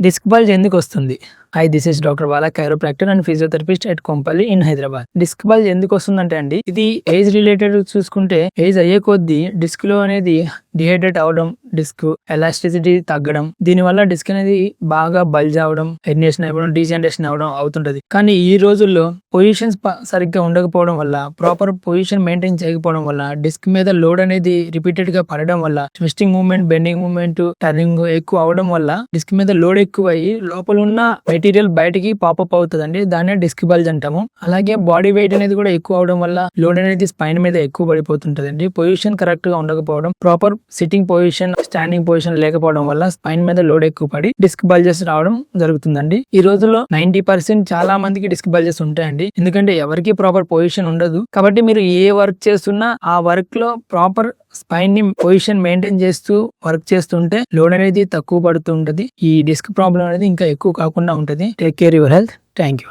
Disc bulge ఎందుకు వస్తుంది? Hi, this is doctor Bala, chiropractor and physiotherapist at Kompally in Hyderabad. Disc bulge ఎందుకు వస్తుందంటే అండి, ఇది ఏజ్ రిలేటెడ్ చూసుకుంటే ఏజ్ అయ్యే కొద్దీ డిస్క్ లో అనేది డిహైడ్రేట్ అవడం, డిస్క్ ఎలాస్టిసిటీ తగ్గడం, దీని వల్ల డిస్క్ అనేది బాగా బల్జ్ అవడం, హెర్నియేషన్ అవ్వడం, డీజనరేషన్ అవడం అవుతుంటది. కానీ ఈ రోజుల్లో పొజిషన్స్ సరిగ్గా ఉండకపోవడం వల్ల, ప్రాపర్ పొజిషన్ మెయింటైన్ చేయకపోవడం వల్ల, డిస్క్ మీద లోడ్ అనేది రిపీటెడ్ గా పడడం వల్ల, twisting movement, bending movement, turning ఎక్కువ అవడం వల్ల డిస్క్ మీద లోడ్ ఎక్కువ అయ్యి లోపల ఉన్న మెటీరియల్ బయటికి పాపప్ అవుతుందండి. దాన్నే డిస్క్ బల్జ్ అంటాము. అలాగే బాడీ వెయిట్ అనేది కూడా ఎక్కువ అవడం వల్ల లోడ్ అనేది స్పైన్ మీద ఎక్కువ పడిపోతుంటదండి. పొజిషన్ కరెక్ట్ గా ఉండకపోవడం, proper sitting position, standing position లేకపోవడం వల్ల స్పైన్ మీద లోడ్ ఎక్కువ పడి డిస్క్ బల్జెస్ రావడం జరుగుతుందండి. ఈ రోజుల్లో 90% చాలా మందికి డిస్క్ బల్జెస్ ఉంటాయండి. ఎందుకంటే ఎవరికి ప్రాపర్ పొజిషన్ ఉండదు. కాబట్టి మీరు ఏ వర్క్ చేస్తున్నా ఆ వర్క్ లో ప్రాపర్ స్పైన్ ని పొజిషన్ మెయింటైన్ చేస్తూ వర్క్ చేస్తుంటే లోడ్ అనేది తక్కువ పడుతూ ఉంటది. ఈ డిస్క్ ప్రాబ్లం అనేది ఇంకా ఎక్కువ కాకుండా ఉంటది. Take care your health. Thank you.